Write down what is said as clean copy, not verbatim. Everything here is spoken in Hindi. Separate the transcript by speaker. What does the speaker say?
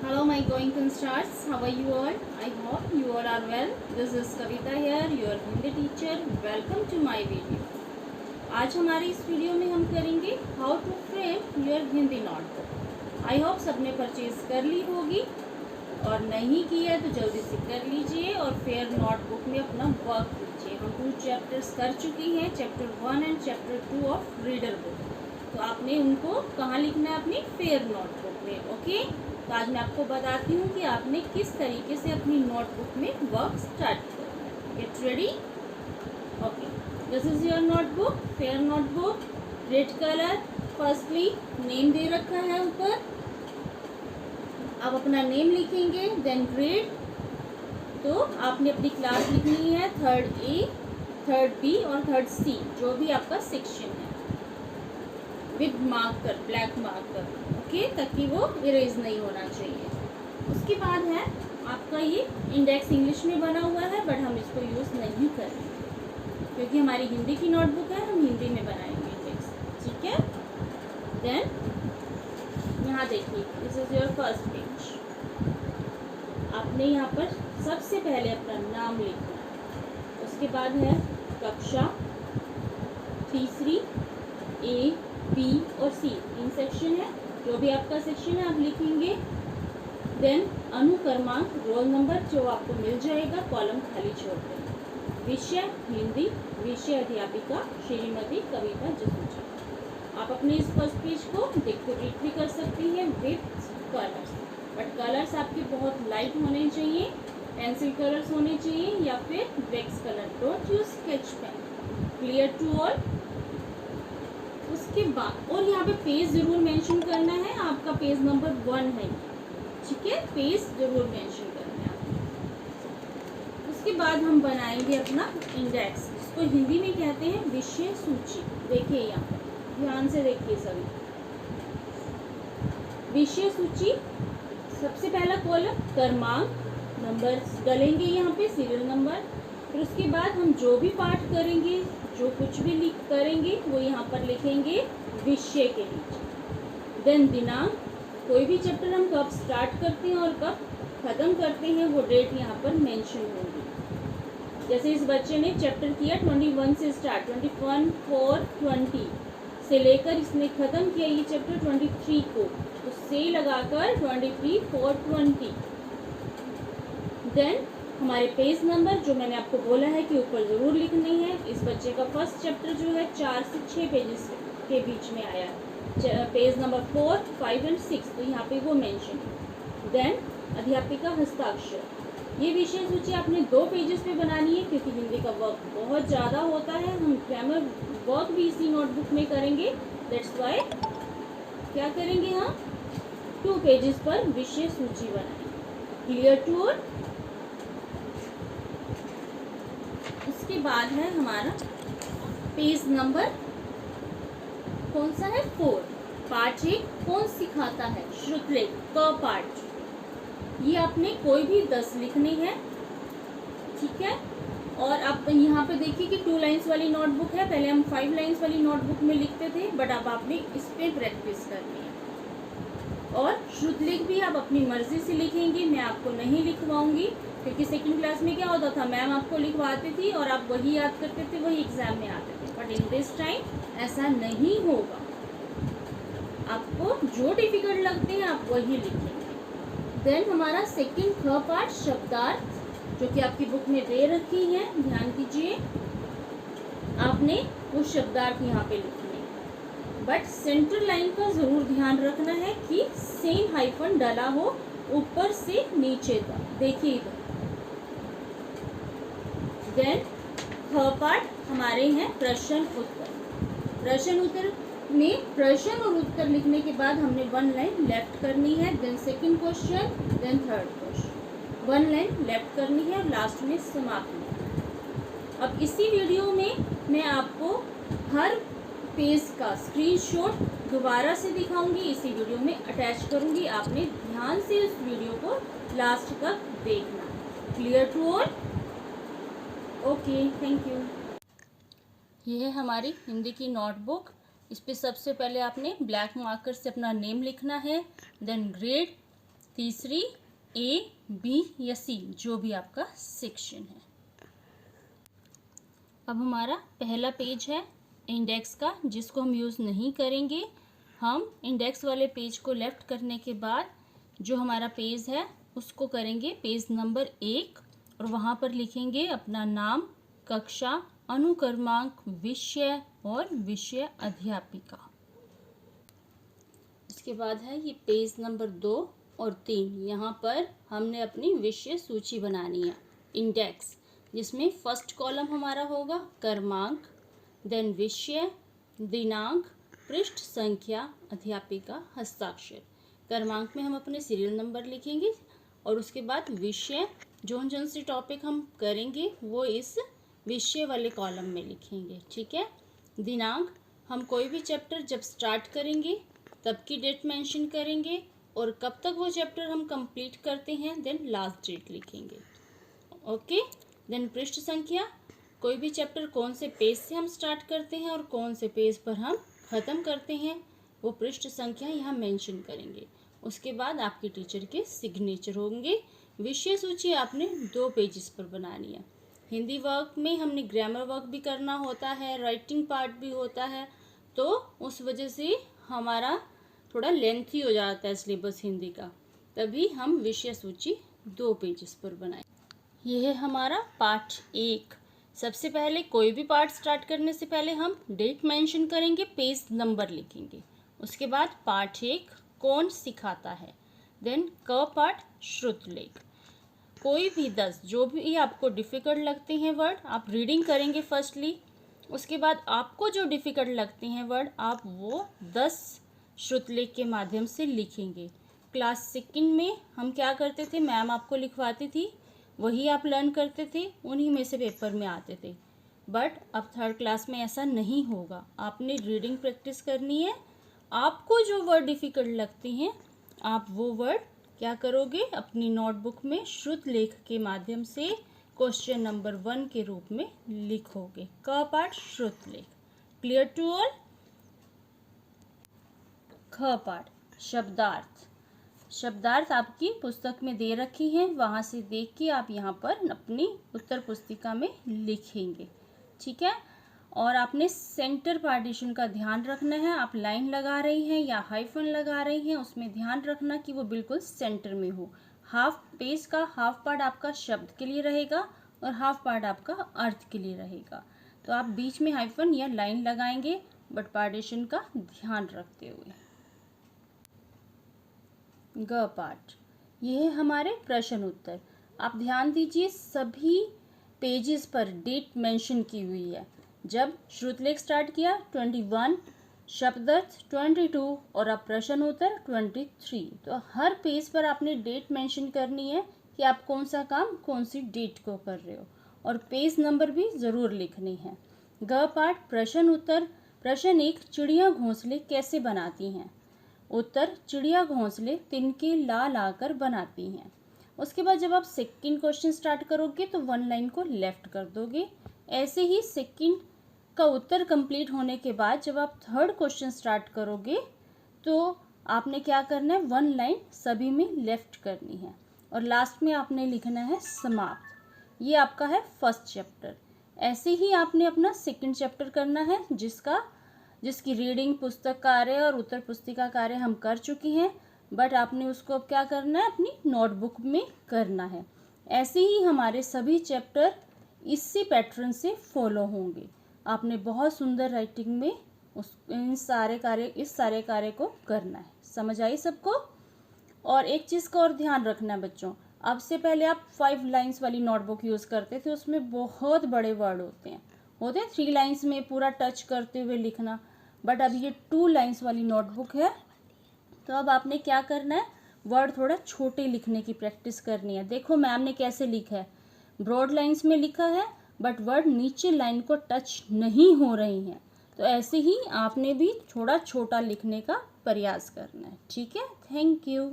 Speaker 1: Hello my going stars, how are you all? I hope you all are well. This is Kavita here, your Hindi teacher. Welcome to my video. आज हमारे इस वीडियो में हम करेंगे how to frame your Hindi notebook. I hope सबने परचेज कर ली होगी और नहीं की है तो जल्दी से कर लीजिए और फेयर नोटबुक में अपना वर्क कीजिए। हम 2 चैप्टर्स कर चुके हैं, chapter 1 and chapter 2 of reader book. तो आपने उनको कहाँ लिखना है? अपनी फेयर नोटबुक में। ओके, तो आज मैं आपको बताती हूँ कि आपने किस तरीके से अपनी नोटबुक में वर्क स्टार्ट करना है। Get ready. Okay, this is your notebook, fair notebook, red colour. Firstly name दे रखा है ऊपर, आप अपना नेम लिखेंगे। देन ग्रेड, तो आपने अपनी क्लास लिखनी है, 3rd A, 3rd B और 3rd C, जो भी आपका सेक्शन है, with marker, black marker. Okay, ताकि वो इरेज नहीं होना चाहिए। उसके बाद है आपका ये इंडेक्स इंग्लिश में बना हुआ है, बट हम इसको यूज़ नहीं करेंगे क्योंकि हमारी हिंदी की नोटबुक है, हम हिंदी में बनाएंगे इंडेक्स। ठीक है। देन यहाँ देखिए, this is your first page. आपने यहाँ पर सबसे पहले अपना नाम लिखना है। उसके बाद है कक्षा, तीसरी A, B और C, 3 सेक्शन है। जो भी आपका सेक्शन है आप लिखेंगे। देन अनुक्रमांक, रोल नंबर जो आपको मिल जाएगा, कॉलम खाली छोड़ दें। विषय हिंदी, विषय अध्यापिका श्रीमती कविता जसूजा। आप अपने इस फर्स्ट पेज को डेकोरेट भी कर सकती हैं विथ कलर्स, बट कलर्स आपके बहुत लाइट होने चाहिए, पेंसिल कलर्स होने चाहिए या फिर wax colour. Don't use sketch pen. Clear to all. उसके बाद और यहाँ पे पेज ज़रूर मेंशन करना है, आपका पेज नंबर 1 है। ठीक है, पेज ज़रूर मेंशन करना है। उसके बाद हम बनाएंगे अपना इंडेक्स, जिसको हिंदी में कहते हैं विषय सूची। देखिए यहाँ पर ध्यान से देखिए सभी। विषय सूची, सबसे पहला कॉलम क्रमांक, नंबर डलेंगे यहाँ पे, सीरियल नंबर। फिर उसके बाद हम जो भी पाठ करेंगे, जो कुछ भी करेंगे वो यहाँ पर लिखेंगे विषय के नीचे। देन दिनांक, कोई भी चैप्टर हम कब स्टार्ट करते हैं और कब ख़त्म करते हैं वो डेट यहाँ पर मेंशन होगी। जैसे इस बच्चे ने चैप्टर किया 21 से स्टार्ट, 21/4/20 से लेकर इसने ख़त्म किया ये चैप्टर 23 को, तो से लगाकर 23/4/20। देन हमारे पेज नंबर, जो मैंने आपको बोला है कि ऊपर ज़रूर लिखनी है। इस बच्चे का फर्स्ट चैप्टर जो है 4 से 6 पेजेस के बीच में आया, पेज नंबर 4, 5 एंड 6, तो यहाँ पे वो मेंशन है। देन अध्यापिका हस्ताक्षर, ये विषय सूची आपने 2 पेजेस पे बनानी है क्योंकि हिंदी का वर्क बहुत ज़्यादा होता है। हम ग्रामर वर्क भी इसी नोटबुक में करेंगे, दैट्स वाई क्या करेंगे हम 2 पेजेस पर विषय सूची बनाएंगे। Clear to all. उसके बाद है हमारा पेज नंबर कौन सा है? 4। पाठ 1 कौन सिखाता है? श्रुतलेख, क पाठ। ये आपने कोई भी 10 लिखने हैं। ठीक है। और आप यहाँ पे देखिए कि 2 लाइन्स वाली नोटबुक है, पहले हम 5 लाइन्स वाली नोटबुक में लिखते थे, बट अब आपने इस पे प्रैक्टिस करनी है। और श्रुतलेख भी आप अपनी मर्जी से लिखेंगे, मैं आपको नहीं लिखवाऊंगी क्योंकि 2nd क्लास में क्या होता था, मैम आपको लिखवाती थी और आप वही याद करते थे, वही एग्जाम में आते थे। बट इन दिस टाइम ऐसा नहीं होगा, आपको जो डिफिकल्ट लगते हैं आप वही लिखेंगे। देन हमारा 2nd ख पार्ट शब्दार्थ, जो कि आपकी बुक में दे रखी है, ध्यान दीजिए। आपने वो शब्दार्थ यहाँ पे लिखने, बट सेंट्रल लाइन का ज़रूर ध्यान रखना है कि सेम हाइफन डला हो ऊपर से नीचे तक। देखिए इधर। देन थर्ड पार्ट हमारे हैं प्रश्न उत्तर। प्रश्न उत्तर में प्रश्न और उत्तर लिखने के बाद हमने 1 लाइन लेफ्ट करनी है। Then 2nd question, then 3rd question, 1 line left करनी है और लास्ट में समाप्त। अब इसी वीडियो में मैं आपको हर पेज का स्क्रीनशॉट दोबारा से दिखाऊंगी, इसी वीडियो में अटैच करूंगी। आपने ध्यान से उस वीडियो को लास्ट तक देखना। Clear to all? Okay, thank you. ये है हमारी हिंदी की नोटबुक। इस पे सबसे पहले आपने ब्लैक मार्कर से अपना नेम लिखना है, देन ग्रेड, तीसरी A, B या C, जो भी आपका सेक्शन है। अब हमारा पहला पेज है इंडेक्स का, जिसको हम यूज़ नहीं करेंगे। हम इंडेक्स वाले पेज को लेफ्ट करने के बाद जो हमारा पेज है उसको करेंगे पेज नंबर 1 और वहाँ पर लिखेंगे अपना नाम, कक्षा, अनुक्रमांक, विषय और विषय अध्यापिका। इसके बाद है ये पेज नंबर 2 और 3। यहाँ पर हमने अपनी विषय सूची बनानी है, इंडेक्स, जिसमें फर्स्ट कॉलम हमारा होगा क्रमांक, देन विषय, दिनांक, पृष्ठ संख्या, अध्यापिका, हस्ताक्षर। क्रमांक में हम अपने सीरियल नंबर लिखेंगे और उसके बाद विषय, जोन से टॉपिक हम करेंगे वो इस विषय वाले कॉलम में लिखेंगे, ठीक है। दिनांक, हम कोई भी चैप्टर जब स्टार्ट करेंगे तब की डेट मेंशन करेंगे और कब तक वो चैप्टर हम कंप्लीट करते हैं, देन लास्ट डेट लिखेंगे, ओके। देन पृष्ठ संख्या, कोई भी चैप्टर कौन से पेज से हम स्टार्ट करते हैं और कौन से पेज पर हम ख़त्म करते हैं, वो पृष्ठ संख्या यहाँ मेंशन करेंगे। उसके बाद आपके टीचर के सिग्नेचर होंगे। विषय सूची आपने 2 पेजेस पर बनानी है। हिंदी वर्क में हमने ग्रामर वर्क भी करना होता है, राइटिंग पार्ट भी होता है, तो उस वजह से हमारा थोड़ा लेंथी हो जाता है सिलेबस हिंदी का, तभी हम विषय सूची 2 पेजेस पर बनाएं। यह है हमारा पार्ट 1। सबसे पहले कोई भी पार्ट स्टार्ट करने से पहले हम डेट मेंशन करेंगे, पेज नंबर लिखेंगे। उसके बाद पार्ट 1 कौन सिखाता है, देन क पार्ट श्रुतलेख। कोई भी 10 जो भी आपको डिफ़िकल्ट लगते हैं वर्ड आप रीडिंग करेंगे फर्स्टली, उसके बाद आपको जो डिफ़िकल्ट लगते हैं वर्ड आप वो 10 श्रुतलेख के माध्यम से लिखेंगे। क्लास 2 में हम क्या करते थे, मैम आपको लिखवाती थी, वही आप लर्न करते थे, उन्हीं में से पेपर में आते थे। बट अब 3rd क्लास में ऐसा नहीं होगा, आपने रीडिंग प्रैक्टिस करनी है। आपको जो वर्ड डिफ़िकल्ट लगते हैं आप वो वर्ड क्या करोगे, अपनी नोटबुक में श्रुतलेख के माध्यम से क्वेश्चन नंबर 1 के रूप में लिखोगे। क पार्ट श्रुतलेख। Clear to all. ख पार्ट शब्दार्थ। शब्दार्थ आपकी पुस्तक में दे रखी हैं, वहाँ से देख के आप यहाँ पर अपनी उत्तर पुस्तिका में लिखेंगे, ठीक है। और आपने सेंटर पार्टीशन का ध्यान रखना है। आप लाइन लगा रही हैं या हाइफन लगा रही हैं, उसमें ध्यान रखना कि वो बिल्कुल सेंटर में हो। हाफ पेज का हाफ पार्ट आपका शब्द के लिए रहेगा और हाफ पार्ट आपका अर्थ के लिए रहेगा, तो आप बीच में हाइफन या लाइन लगाएंगे, बट पार्टीशन का ध्यान रखते हुए। ग पार्ट, ये है हमारे प्रश्न उत्तर। आप ध्यान दीजिए, सभी पेजेस पर डेट मेंशन की हुई है। जब श्रुतलेख स्टार्ट किया 21, शब्दार्थ 22 और अब प्रश्न उत्तर 23। तो हर पेज पर आपने डेट मेंशन करनी है कि आप कौन सा काम कौन सी डेट को कर रहे हो, और पेज नंबर भी ज़रूर लिखनी है। ग पार्ट प्रश्न उत्तर। प्रश्न 1, चिड़िया घोंसले कैसे बनाती हैं? उत्तर, चिड़िया घोंसले तिनके ला लाकर बनाती हैं। उसके बाद जब आप सेकंड क्वेश्चन स्टार्ट करोगे तो 1 लाइन को लेफ्ट कर दोगे। ऐसे ही सेकंड का उत्तर कंप्लीट होने के बाद जब आप 3rd क्वेश्चन स्टार्ट करोगे तो आपने क्या करना है, 1 लाइन सभी में लेफ्ट करनी है और लास्ट में आपने लिखना है समाप्त। ये आपका है फर्स्ट चैप्टर। ऐसे ही आपने अपना सेकंड चैप्टर करना है, जिसकी रीडिंग पुस्तक कार्य और उत्तर पुस्तिका कार्य हम कर चुकी हैं, बट आपने उसको अब क्या करना है, अपनी नोटबुक में करना है। ऐसे ही हमारे सभी चैप्टर इसी पैटर्न से फॉलो होंगे। आपने बहुत सुंदर राइटिंग में इस सारे कार्य को करना है। समझ आई सबको? और एक चीज़ का और ध्यान रखना है बच्चों, अब से पहले आप 5 लाइन्स वाली नोटबुक यूज़ करते थे, उसमें बहुत बड़े वर्ड होते हैं 3 लाइन्स में पूरा टच करते हुए लिखना, बट अब ये 2 लाइन्स वाली नोटबुक है, तो अब आपने क्या करना है, वर्ड थोड़ा छोटे लिखने की प्रैक्टिस करनी है। देखो मैम ने कैसे लिखा है, ब्रॉड लाइन्स में लिखा है बट वर्ड नीचे लाइन को टच नहीं हो रही हैं, तो ऐसे ही आपने भी थोड़ा छोटा लिखने का प्रयास करना है, ठीक है। Thank you.